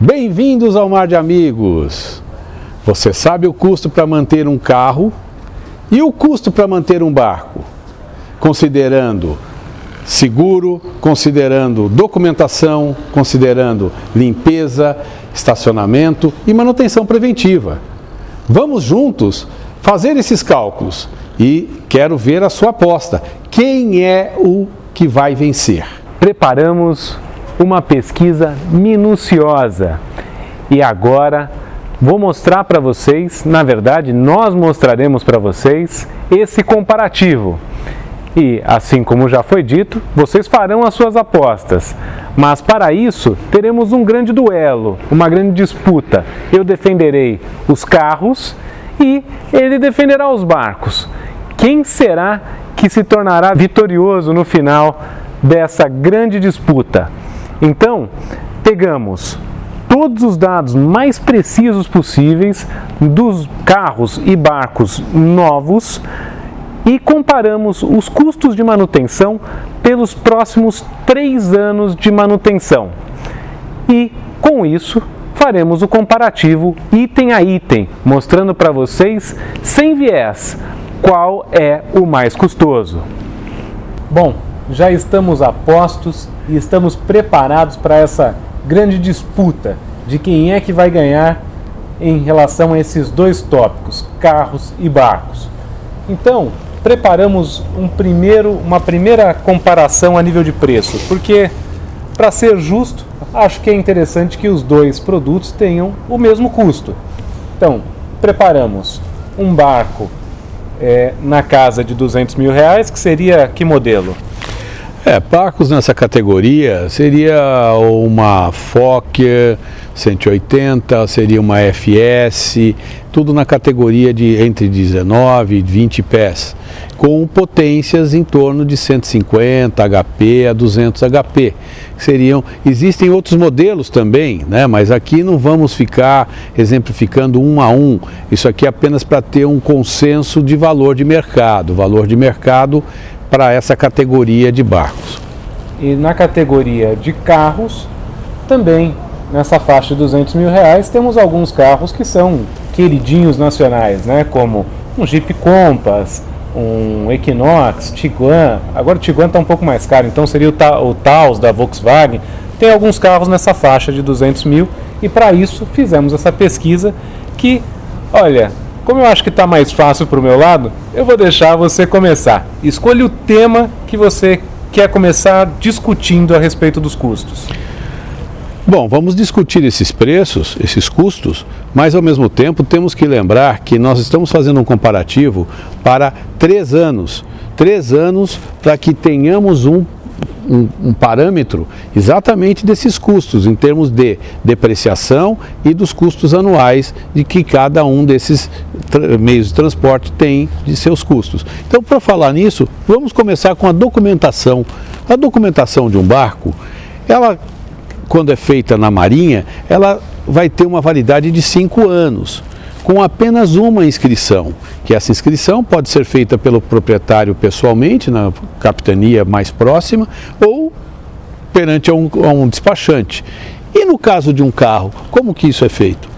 Bem-vindos ao Mar de Amigos! Você sabe o custo para manter um carro e o custo para manter um barco? Considerando seguro, considerando documentação, considerando limpeza, estacionamento e manutenção preventiva. Vamos juntos fazer esses cálculos e quero ver a sua aposta. Quem é o que vai vencer? Preparamos uma pesquisa minuciosa e agora vou mostrar para vocês, na verdade nós mostraremos para vocês esse comparativo. E, assim como já foi dito, vocês farão as suas apostas. Mas para isso, teremos um grande duelo, uma grande disputa. Eu defenderei os carros e ele defenderá os barcos. Quem será que se tornará vitorioso no final dessa grande disputa? Então, pegamos todos os dados mais precisos possíveis dos carros e barcos novos e comparamos os custos de manutenção pelos próximos 3 anos de manutenção. E, com isso, faremos o comparativo item a item, mostrando para vocês, sem viés, qual é o mais custoso. Bom, já estamos a postos e estamos preparados para essa grande disputa de quem é que vai ganhar em relação a esses dois tópicos, carros e barcos. Então, preparamos uma primeira comparação a nível de preço, porque, para ser justo, acho que é interessante que os dois produtos tenham o mesmo custo. Então, preparamos um barco na casa de R$200 mil, que seria que modelo? Barcos nessa categoria seria uma Fokker 180, seria uma FS, tudo na categoria de entre 19 e 20 pés, com potências em torno de 150 HP a 200 HP. Existem outros modelos também, né? Mas aqui não vamos ficar exemplificando um a um, isso aqui é apenas para ter um consenso de valor de mercado, para essa categoria de barcos. E na categoria de carros, também nessa faixa de R$200 mil, temos alguns carros que são queridinhos nacionais, né? Como um Jeep Compass, um Equinox, Tiguan. Agora o Tiguan está um pouco mais caro, então seria o Taos da Volkswagen. Tem alguns carros nessa faixa de R$200 mil e para isso fizemos essa pesquisa que, olha, como eu acho que está mais fácil para o meu lado, eu vou deixar você começar. Escolha o tema que você quer começar discutindo a respeito dos custos. Bom, vamos discutir esses preços, esses custos, mas ao mesmo tempo temos que lembrar que nós estamos fazendo um comparativo para 3 anos. 3 anos para que tenhamos um parâmetro exatamente desses custos, em termos de depreciação e dos custos anuais de que cada um desses meios de transporte tem de seus custos. Então, para falar nisso, vamos começar com a documentação. A documentação de um barco, ela, quando é feita na marinha, ela vai ter uma validade de 5 anos. Com apenas uma inscrição, que essa inscrição pode ser feita pelo proprietário pessoalmente, na capitania mais próxima, ou perante a um despachante. E no caso de um carro, como que isso é feito?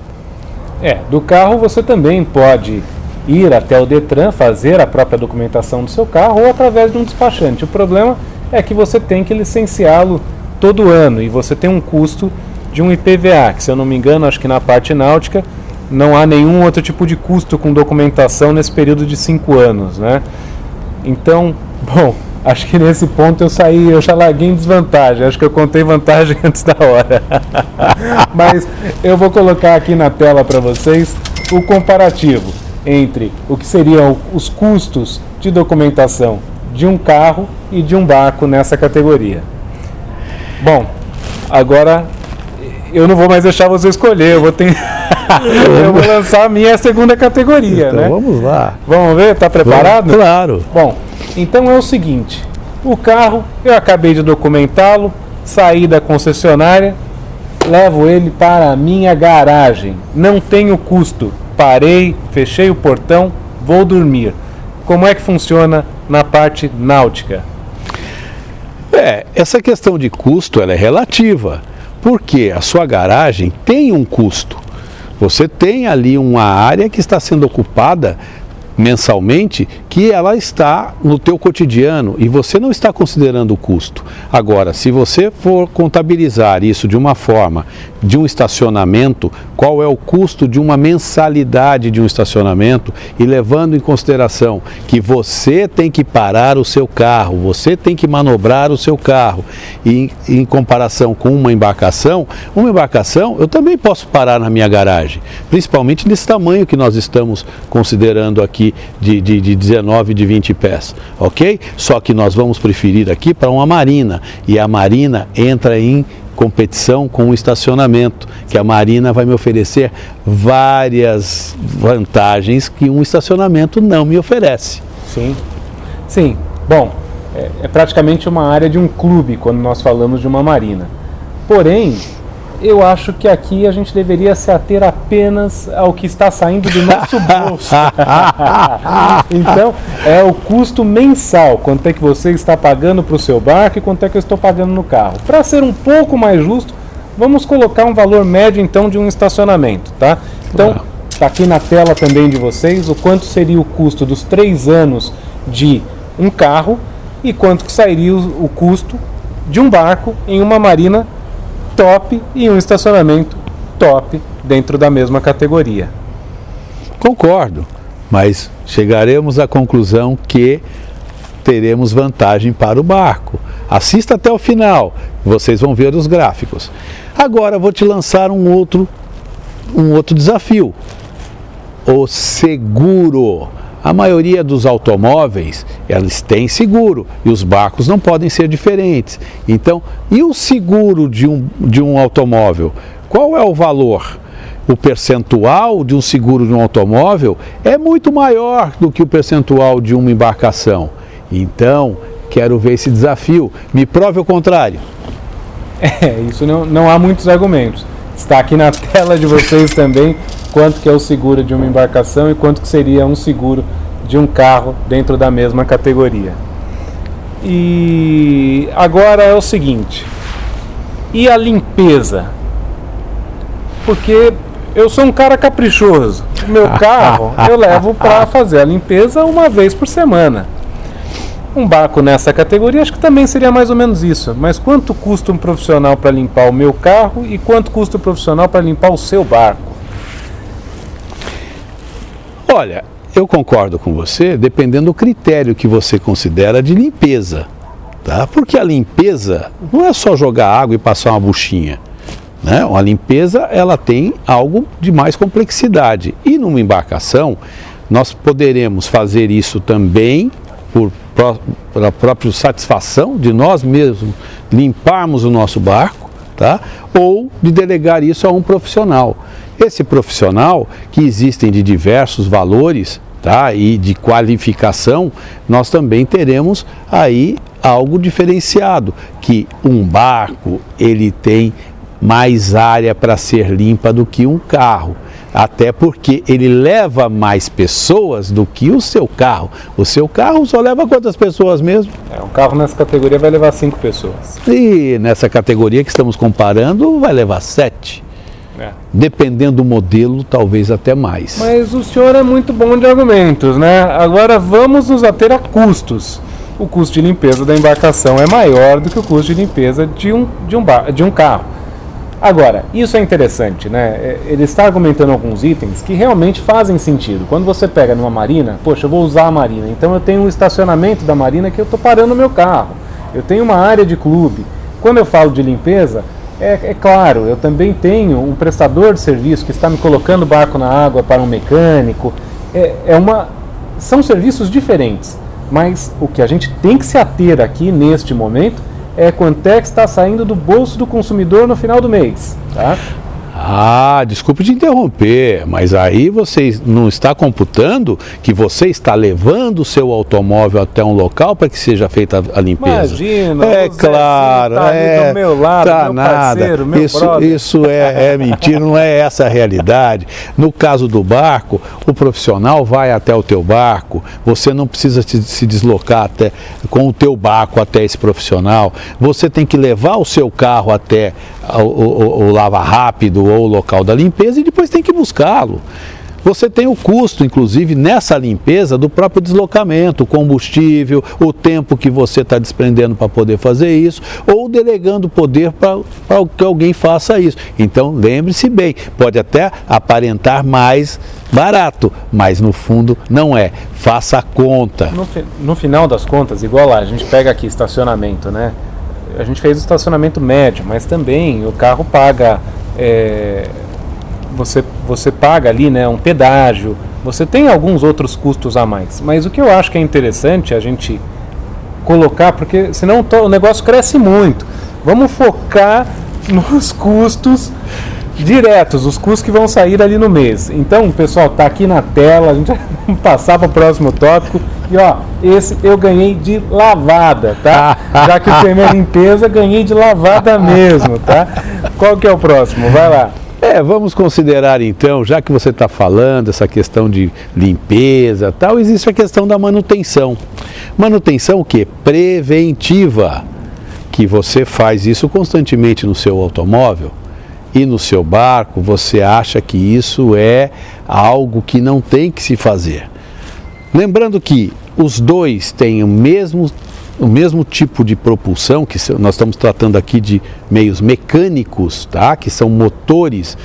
Do carro você também pode ir até o Detran, fazer a própria documentação do seu carro ou através de um despachante. O problema é que você tem que licenciá-lo todo ano e você tem um custo de um IPVA, que se eu não me engano, acho que na parte náutica, não há nenhum outro tipo de custo com documentação nesse período de 5 anos, né? Então, bom, acho que nesse ponto eu já larguei em desvantagem, acho que eu contei vantagem antes da hora. Mas eu vou colocar aqui na tela para vocês o comparativo entre o que seriam os custos de documentação de um carro e de um barco nessa categoria. Bom, agora eu não vou mais deixar você escolher, eu vou lançar a minha segunda categoria, então, né? Vamos lá. Vamos ver, tá preparado? Claro. Bom, então é o seguinte, o carro, eu acabei de documentá-lo, saí da concessionária, levo ele para a minha garagem, não tenho custo, parei, fechei o portão, vou dormir. Como é que funciona na parte náutica? Essa questão de custo ela é relativa. Porque a sua garagem tem um custo. Você tem ali uma área que está sendo ocupada mensalmente, que ela está no teu cotidiano e você não está considerando o custo. Agora, se você for contabilizar isso de uma forma de um estacionamento, qual é o custo de uma mensalidade de um estacionamento, e levando em consideração que você tem que parar o seu carro, você tem que manobrar o seu carro, e em comparação com uma embarcação eu também posso parar na minha garagem, principalmente nesse tamanho que nós estamos considerando aqui de 19, de 20 pés, ok? Só que nós vamos preferir aqui para uma marina, e a marina entra em competição com o estacionamento, que a marina vai me oferecer várias vantagens que um estacionamento não me oferece. Sim. Bom, é praticamente uma área de um clube quando nós falamos de uma marina. Porém, eu acho que aqui a gente deveria se ater apenas ao que está saindo do nosso bolso. Então, é o custo mensal, quanto é que você está pagando para o seu barco e quanto é que eu estou pagando no carro. Para ser um pouco mais justo, vamos colocar um valor médio então de um estacionamento, tá? Então, está aqui na tela também de vocês o quanto seria o custo dos 3 anos de um carro e quanto que sairia o custo de um barco em uma marina top e um estacionamento top dentro da mesma categoria. Concordo, mas chegaremos à conclusão que teremos vantagem para o barco. Assista até o final, vocês vão ver os gráficos. Agora vou te lançar um outro desafio. O seguro. A maioria dos automóveis, eles têm seguro, e os barcos não podem ser diferentes. Então, e o seguro de um automóvel? Qual é o valor? O percentual de um seguro de um automóvel é muito maior do que o percentual de uma embarcação. Então, quero ver esse desafio. Me prove o contrário. Isso não há muitos argumentos. Está aqui na tela de vocês também quanto que é o seguro de uma embarcação e quanto que seria um seguro de um carro dentro da mesma categoria. E agora é o seguinte, e a limpeza? Porque eu sou um cara caprichoso, o meu carro eu levo para fazer a limpeza uma vez por semana. Um barco nessa categoria acho que também seria mais ou menos isso, mas quanto custa um profissional para limpar o meu carro e quanto custa um profissional para limpar o seu barco? Olha, eu concordo com você, dependendo do critério que você considera de limpeza, tá? Porque a limpeza não é só jogar água e passar uma buchinha, né? A limpeza, ela tem algo de mais complexidade. E numa embarcação, nós poderemos fazer isso também pela própria satisfação de nós mesmos limparmos o nosso barco, tá? Ou de delegar isso a um profissional. Esse profissional, que existem de diversos valores, tá? E de qualificação, nós também teremos aí algo diferenciado, que um barco, ele tem mais área para ser limpa do que um carro, até porque ele leva mais pessoas do que o seu carro. O seu carro só leva quantas pessoas mesmo? Um carro nessa categoria vai levar 5 pessoas. E nessa categoria que estamos comparando, vai levar 7. Dependendo do modelo, talvez até mais. Mas o senhor é muito bom de argumentos, né? Agora vamos nos ater a custos. O custo de limpeza da embarcação é maior do que o custo de limpeza de um carro. Agora, isso é interessante, né? Ele está argumentando alguns itens que realmente fazem sentido. Quando você pega numa marina, poxa, eu vou usar a marina, então eu tenho um estacionamento da marina que eu estou parando o meu carro. Eu tenho uma área de clube. Quando eu falo de limpeza, é claro, eu também tenho um prestador de serviço que está me colocando o barco na água para um mecânico. São serviços diferentes, mas o que a gente tem que se ater aqui neste momento é quanto é que está saindo do bolso do consumidor no final do mês, tá? Desculpe te interromper, mas aí você não está computando que você está levando o seu automóvel até um local para que seja feita a limpeza. Imagina, é claro, tá ali do meu lado, tá meu nada. Parceiro, meu brother. Isso é mentira, não é essa a realidade. No caso do barco, o profissional vai até o teu barco, você não precisa se deslocar com o teu barco até esse profissional, você tem que levar o seu carro até o lava rápido ou o local da limpeza e depois tem que buscá-lo. Você tem o custo, inclusive, nessa limpeza do próprio deslocamento, o combustível, o tempo que você está desprendendo para poder fazer isso, ou delegando poder para que alguém faça isso. Então, lembre-se bem, pode até aparentar mais barato, mas no fundo não é. Faça a conta. No final das contas, igual lá, a gente pega aqui estacionamento, né? A gente fez o estacionamento médio, mas também o carro paga... Você paga ali, né, um pedágio, você tem alguns outros custos a mais. Mas o que eu acho que é interessante a gente colocar, porque senão o negócio cresce muito. Vamos focar nos custos diretos, os custos que vão sair ali no mês. Então, pessoal, tá aqui na tela, a gente vai passar para o próximo tópico. E ó, esse eu ganhei de lavada, tá? Já que o tema é limpeza, ganhei de lavada mesmo, tá? Qual que é o próximo? Vai lá. Vamos considerar então, já que você está falando essa questão de limpeza tal, existe a questão da manutenção. Manutenção o quê? Preventiva, que você faz isso constantemente no seu automóvel e no seu barco, você acha que isso é algo que não tem que se fazer. Lembrando que os dois têm o mesmo tipo de propulsão, que nós estamos tratando aqui de meios mecânicos, tá? Que são motores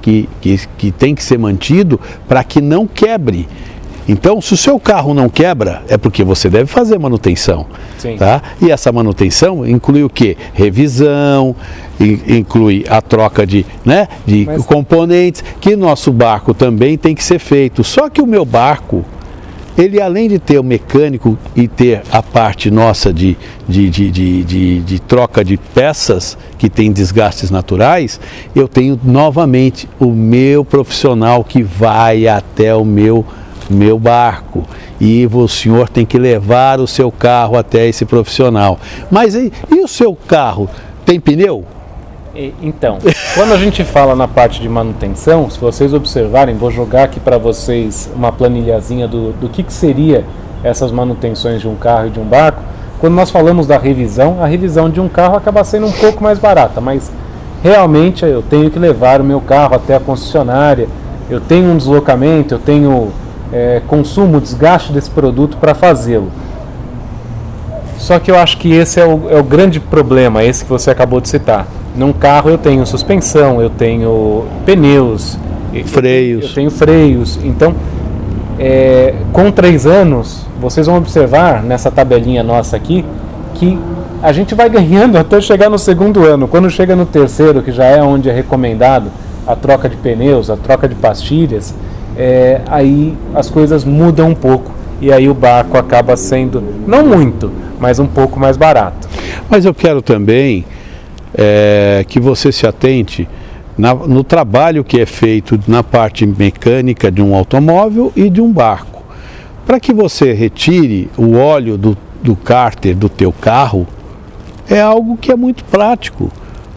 que tem que ser mantido para que não quebre. Então, se o seu carro não quebra, é porque você deve fazer manutenção. Sim. Tá? E essa manutenção inclui o quê? Revisão, inclui a troca de componentes, que nosso barco também tem que ser feito. Só que o meu barco, ele além de ter o mecânico e ter a parte nossa de troca de peças que tem desgastes naturais, eu tenho novamente o meu profissional que vai até o meu barco. E o senhor tem que levar o seu carro até esse profissional. Mas e o seu carro? Tem pneu? Então, quando a gente fala na parte de manutenção, se vocês observarem, vou jogar aqui para vocês uma planilhazinha do que seria essas manutenções de um carro e de um barco. Quando nós falamos da revisão, a revisão de um carro acaba sendo um pouco mais barata, mas realmente eu tenho que levar o meu carro até a concessionária, eu tenho um deslocamento, eu tenho consumo, desgaste desse produto para fazê-lo. Só que eu acho que esse é o grande problema, esse que você acabou de citar. Num carro eu tenho suspensão, eu tenho pneus, freios. Eu tenho freios. Então, com 3 anos, vocês vão observar nessa tabelinha nossa aqui que a gente vai ganhando até chegar no 2º ano. Quando chega no 3º, que já é onde é recomendado a troca de pneus, a troca de pastilhas, aí as coisas mudam um pouco e aí o barco acaba sendo, não muito, mas um pouco mais barato. Mas eu quero também que você se atente no trabalho que é feito na parte mecânica de um automóvel e de um barco. Para que você retire o óleo do cárter do teu carro, é algo que é muito prático.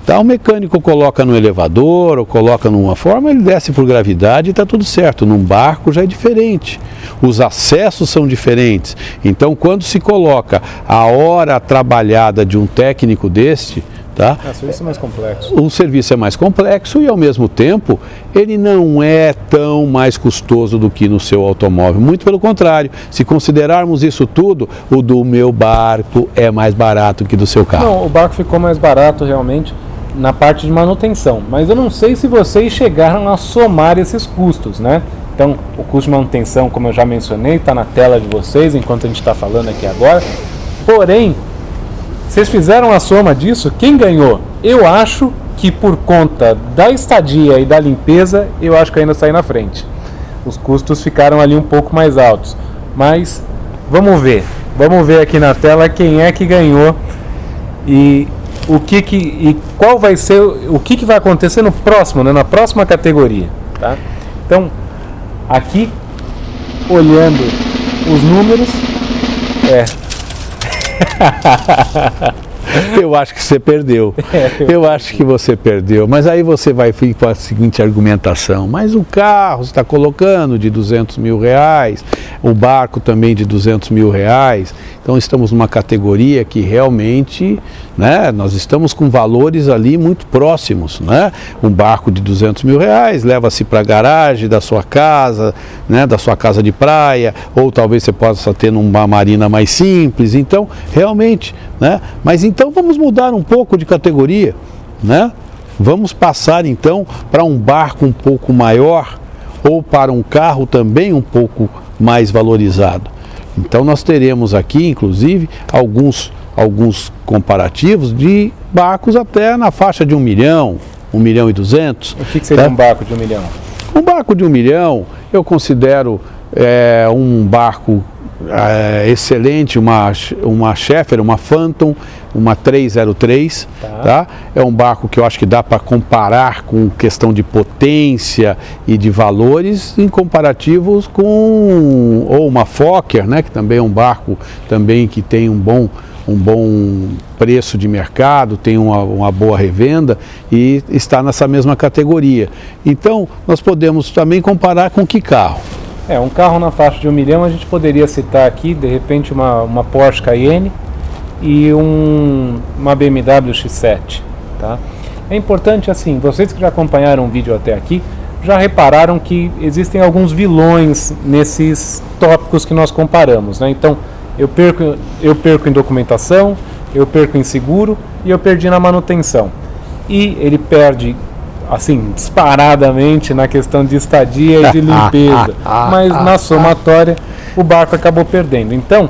Tá? O mecânico coloca no elevador ou coloca numa forma, ele desce por gravidade e está tudo certo. Num barco já é diferente. Os acessos são diferentes. Então, quando se coloca a hora trabalhada de um técnico deste, tá? O serviço é mais complexo. O serviço é mais complexo e, ao mesmo tempo, ele não é tão mais custoso do que no seu automóvel. Muito pelo contrário, se considerarmos isso tudo, o do meu barco é mais barato que do seu carro. Não, o barco ficou mais barato realmente na parte de manutenção, mas eu não sei se vocês chegaram a somar esses custos, né? Então, o custo de manutenção, como eu já mencionei, está na tela de vocês enquanto a gente está falando aqui agora. Porém, vocês fizeram a soma disso, quem ganhou? Eu acho que por conta da estadia e da limpeza, eu acho que ainda saí na frente. Os custos ficaram ali um pouco mais altos. Mas vamos ver aqui na tela quem é que ganhou e qual vai ser, o que vai acontecer no próximo, né, na próxima categoria, tá? Então, aqui, olhando os números, Eu acho que você perdeu. Eu acho que você perdeu. Mas aí você vai vir com a seguinte argumentação. Mas o carro você está colocando de R$200 mil, O barco também de R$200 mil. Então estamos numa categoria que realmente, né, nós estamos com valores ali muito próximos, né? Um barco de R$200 mil leva-se para a garagem da sua casa, né, da sua casa de praia, ou talvez você possa ter numa marina mais simples. Então, realmente, né? Mas então vamos mudar um pouco de categoria, né? Vamos passar então para um barco um pouco maior ou para um carro também um pouco mais valorizado. Então nós teremos aqui, inclusive, alguns comparativos de barcos até na faixa de 1 milhão, 1,2 milhões. O que seria um barco de 1 milhão? Um barco de 1 milhão eu considero um barco excelente, uma Schaeffer, uma Phantom, uma 303, tá? É um barco que eu acho que dá para comparar com questão de potência e de valores em comparativos com ou uma Fokker, né, que também é um barco também que tem um bom preço de mercado, tem uma boa revenda e está nessa mesma categoria. Então, nós podemos também comparar com que carro? Um carro na faixa de 1 milhão, a gente poderia citar aqui, de repente, uma Porsche Cayenne e uma BMW X7, tá? É importante, assim, vocês que já acompanharam o vídeo até aqui, já repararam que existem alguns vilões nesses tópicos que nós comparamos, né? Então, eu perco em documentação, eu perco em seguro e eu perdi na manutenção. E ele perde, assim, disparadamente na questão de estadia e de limpeza, mas na somatória o barco acabou perdendo. Então,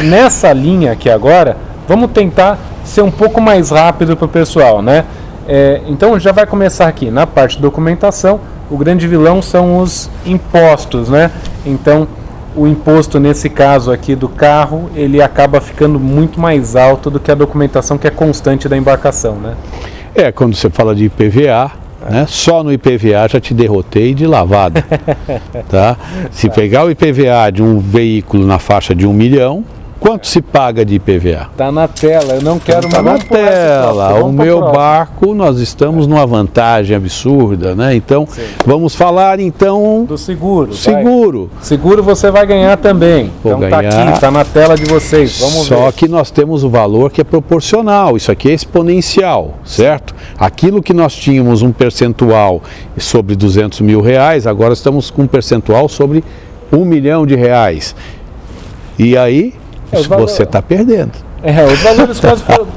nessa linha aqui agora, vamos tentar ser um pouco mais rápido para o pessoal, né? Então já vai começar aqui na parte de documentação. O grande vilão são os impostos, né? Então o imposto nesse caso aqui do carro, ele acaba ficando muito mais alto do que a documentação que é constante da embarcação, né? Quando você fala de IPVA, né? Só no IPVA já te derrotei de lavada, tá? Se pegar o IPVA de um veículo na faixa de 1 milhão, quanto se paga de IPVA? Tá na tela, eu não quero mais. Tá na tela. O meu barco, nós estamos numa vantagem absurda, né? Então, vamos falar então do seguro. Seguro você vai ganhar também. Vou então ganhar. Tá aqui, tá na tela de vocês. Vamos ver. Só que nós temos o valor que é proporcional. Isso aqui é exponencial, certo? Aquilo que nós tínhamos um percentual sobre R$200 mil, agora estamos com um percentual sobre R$1 milhão. E aí você está perdendo. Os valores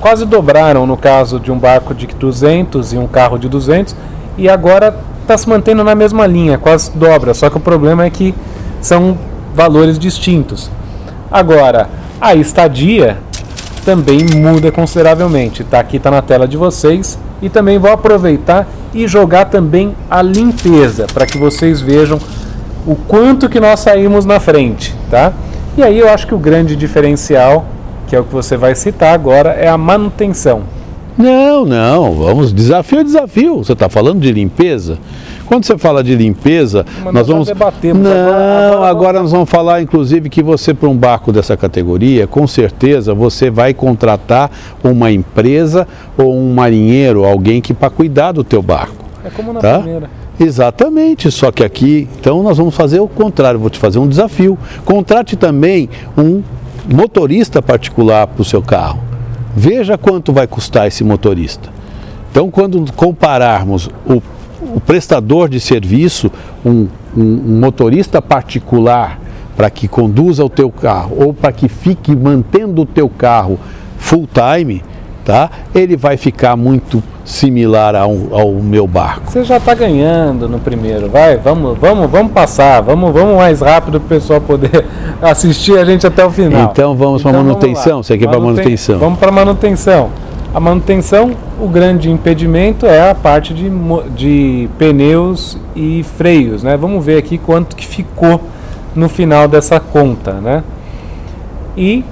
quase dobraram no caso de um barco de 200 e um carro de 200, e agora está se mantendo na mesma linha, quase dobra, só que o problema é que são valores distintos. Agora, a estadia também muda consideravelmente, tá? Aqui está na tela de vocês, e também vou aproveitar e jogar também a limpeza, para que vocês vejam o quanto que nós saímos na frente, tá? E aí eu acho que o grande diferencial, que é o que você vai citar agora, é a manutenção. Não, vamos, desafio é desafio. Você está falando de limpeza? Quando você fala de limpeza, nós vamos debater. Agora nós vamos falar, inclusive, que você, para um barco dessa categoria, com certeza você vai contratar uma empresa ou um marinheiro, alguém que para cuidar do teu barco. É como na primeira. Exatamente, só que aqui, então nós vamos fazer o contrário, vou te fazer um desafio. Contrate também um motorista particular para o seu carro. Veja quanto vai custar esse motorista. Então, quando compararmos o prestador de serviço, um motorista particular para que conduza o teu carro ou para que fique mantendo o teu carro full time, tá? Ele vai ficar muito similar ao meu barco. Você já está ganhando no primeiro, vamos passar, vamos mais rápido para o pessoal poder assistir a gente até o final. Então vamos para a manutenção, você quer para a manutenção? Vamos para a manutenção. A manutenção, o grande impedimento é a parte de pneus e freios, né? Vamos ver aqui quanto que ficou no final dessa conta, né? E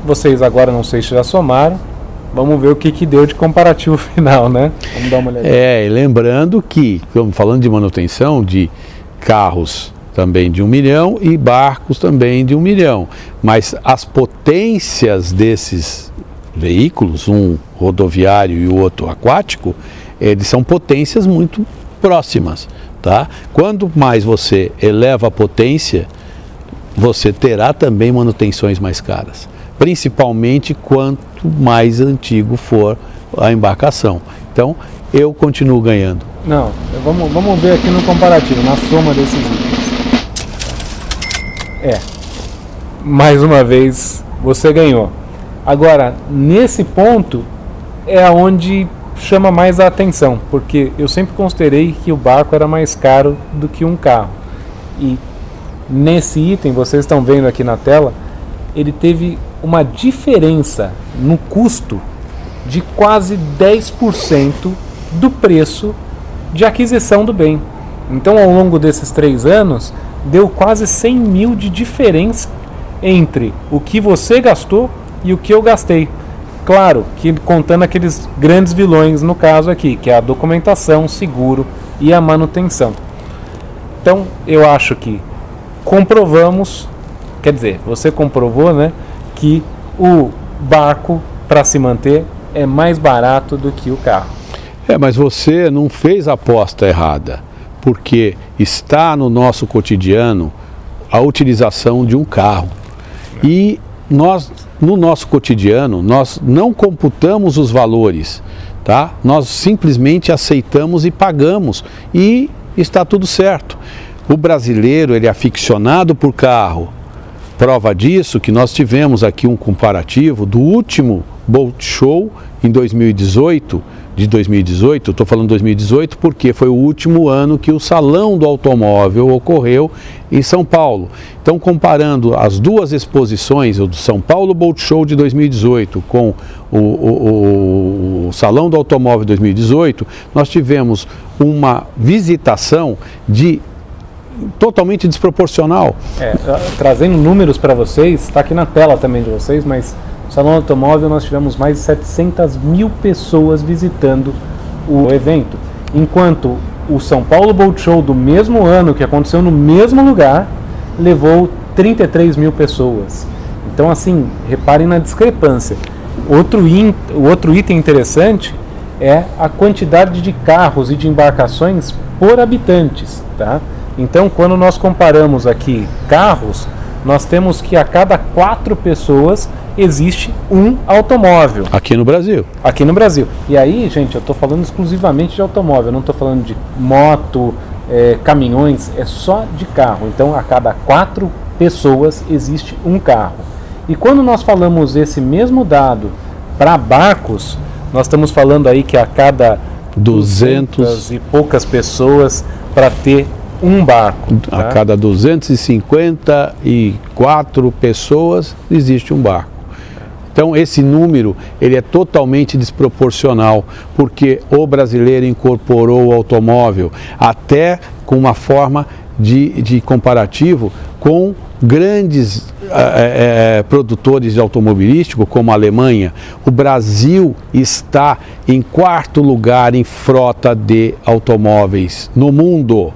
vocês agora, não sei se já somaram, vamos ver o que deu de comparativo final, né? Vamos dar uma olhada. E lembrando que, estamos falando de manutenção de carros também de 1 milhão e barcos também de 1 milhão. Mas as potências desses veículos, um rodoviário e o outro aquático, eles são potências muito próximas, tá? Quanto mais você eleva a potência, você terá também manutenções mais caras, principalmente quanto mais antigo for a embarcação. Então, eu continuo ganhando. Não, vamos ver aqui no comparativo, na soma desses itens. Mais uma vez, você ganhou. Agora, nesse ponto, é onde chama mais a atenção, porque eu sempre considerei que o barco era mais caro do que um carro. E nesse item, vocês estão vendo aqui na tela, ele teve uma diferença no custo de quase 10% do preço de aquisição do bem. Então, ao longo desses 3 anos, deu quase 100 mil de diferença entre o que você gastou e o que eu gastei. Claro, que contando aqueles grandes vilões no caso aqui, que é a documentação, seguro e a manutenção. Então, eu acho que comprovamos, quer dizer, você comprovou, né, que o barco, para se manter, é mais barato do que o carro. Mas você não fez a aposta errada, porque está no nosso cotidiano a utilização de um carro. E nós, no nosso cotidiano, nós não computamos os valores, tá? Nós simplesmente aceitamos e pagamos e está tudo certo. O brasileiro, ele é aficionado por carro. Prova disso que nós tivemos aqui um comparativo do último Boat Show em 2018, estou falando 2018 porque foi o último ano que o Salão do Automóvel ocorreu em São Paulo. Então, comparando as duas exposições, o do São Paulo Boat Show de 2018 com o Salão do Automóvel de 2018, nós tivemos uma visitação totalmente desproporcional. Trazendo números para vocês, está aqui na tela também de vocês, mas no Salão Automóvel nós tivemos mais de 700 mil pessoas visitando o evento, enquanto o São Paulo Boat Show do mesmo ano, que aconteceu no mesmo lugar, levou 33 mil pessoas. Então, assim, reparem na discrepância. Outro item interessante é a quantidade de carros e de embarcações por habitantes, tá? Então, quando nós comparamos aqui carros, nós temos que a cada 4 pessoas existe um automóvel. Aqui no Brasil. Aqui no Brasil. E aí, gente, eu estou falando exclusivamente de automóvel, eu não estou falando de moto, caminhões, é só de carro. Então, a cada 4 pessoas existe um carro. E quando nós falamos esse mesmo dado para barcos, nós estamos falando aí que a cada 200 e poucas pessoas para ter um barco. Tá? A cada 254 pessoas existe um barco. Então, esse número ele é totalmente desproporcional, porque o brasileiro incorporou o automóvel até com uma forma de comparativo com grandes produtores de automobilístico, como a Alemanha. O Brasil está em 4º lugar em frota de automóveis no mundo.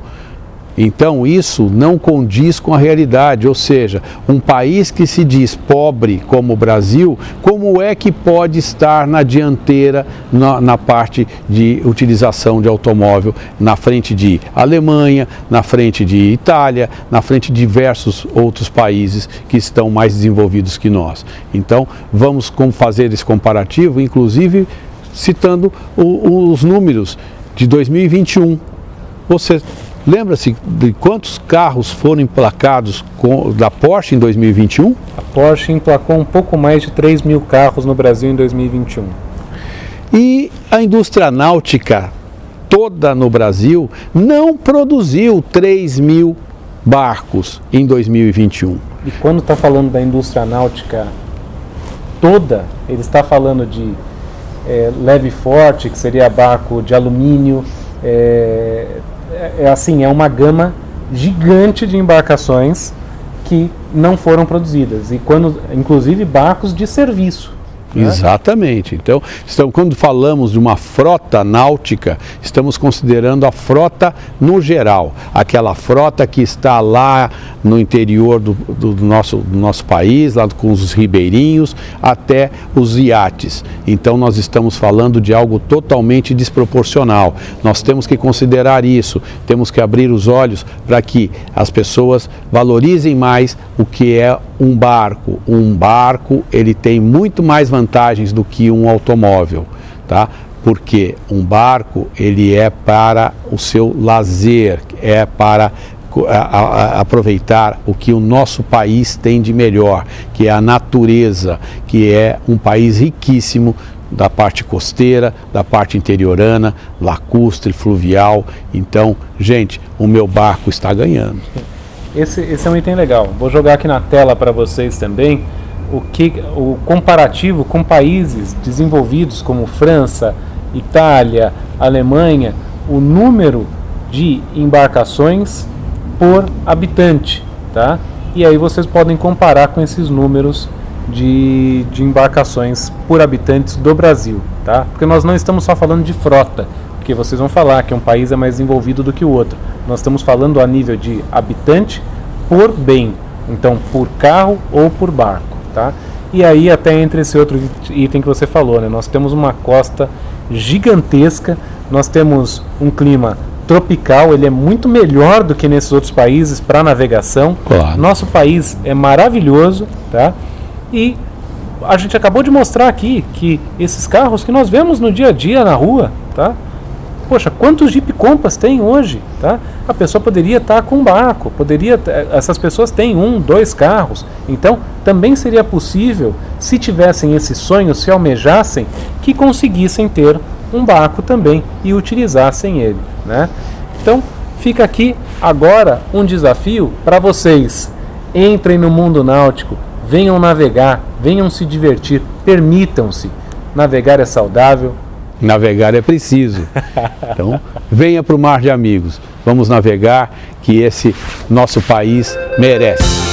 Então, isso não condiz com a realidade, ou seja, um país que se diz pobre como o Brasil, como é que pode estar na dianteira na parte de utilização de automóvel, na frente de Alemanha, na frente de Itália, na frente de diversos outros países que estão mais desenvolvidos que nós. Então, vamos fazer esse comparativo, inclusive citando os números de 2021. Você lembra-se de quantos carros foram emplacados da Porsche em 2021? A Porsche emplacou um pouco mais de 3 mil carros no Brasil em 2021. E a indústria náutica toda no Brasil não produziu 3 mil barcos em 2021. E quando está falando da indústria náutica toda, ele está falando de leve forte, que seria barco de alumínio, é uma gama gigante de embarcações que não foram produzidas, e inclusive barcos de serviço. Exatamente. Então, quando falamos de uma frota náutica, estamos considerando a frota no geral, aquela frota que está lá no interior do nosso país, lá com os ribeirinhos, até os iates. Então, nós estamos falando de algo totalmente desproporcional. Nós temos que considerar isso, temos que abrir os olhos para que as pessoas valorizem mais o que é um barco. Um barco, ele tem muito mais vantagens do que um automóvel, tá? Porque um barco, ele é para o seu lazer, é para aproveitar o que o nosso país tem de melhor, que é a natureza, que é um país riquíssimo da parte costeira, da parte interiorana, lacustre, fluvial. Então, gente, o meu barco está ganhando. Esse é um item legal. Vou jogar aqui na tela para vocês também o comparativo com países desenvolvidos como França, Itália, Alemanha, o número de embarcações por habitante, tá? E aí vocês podem comparar com esses números de embarcações por habitantes do Brasil, tá? Porque nós não estamos só falando de frota, porque vocês vão falar que um país é mais desenvolvido do que o outro. Nós estamos falando a nível de habitante por bem, então por carro ou por barco, tá? E aí até entre esse outro item que você falou, né? Nós temos uma costa gigantesca, nós temos um clima tropical, ele é muito melhor do que nesses outros países para navegação. Claro. Nosso país é maravilhoso, tá? E a gente acabou de mostrar aqui que esses carros que nós vemos no dia a dia na rua, tá? Poxa, quantos Jeep Compass tem hoje, tá? A pessoa poderia estar com um barco, essas pessoas têm 1, 2 carros, então também seria possível, se tivessem esse sonho, se almejassem, que conseguissem ter um barco também e utilizassem ele, né? Então fica aqui agora um desafio para vocês. Entrem no mundo náutico, venham navegar, venham se divertir, permitam-se. Navegar é saudável. Navegar é preciso. Então, venha para o Mar de Amigos. Vamos navegar, que esse nosso país merece.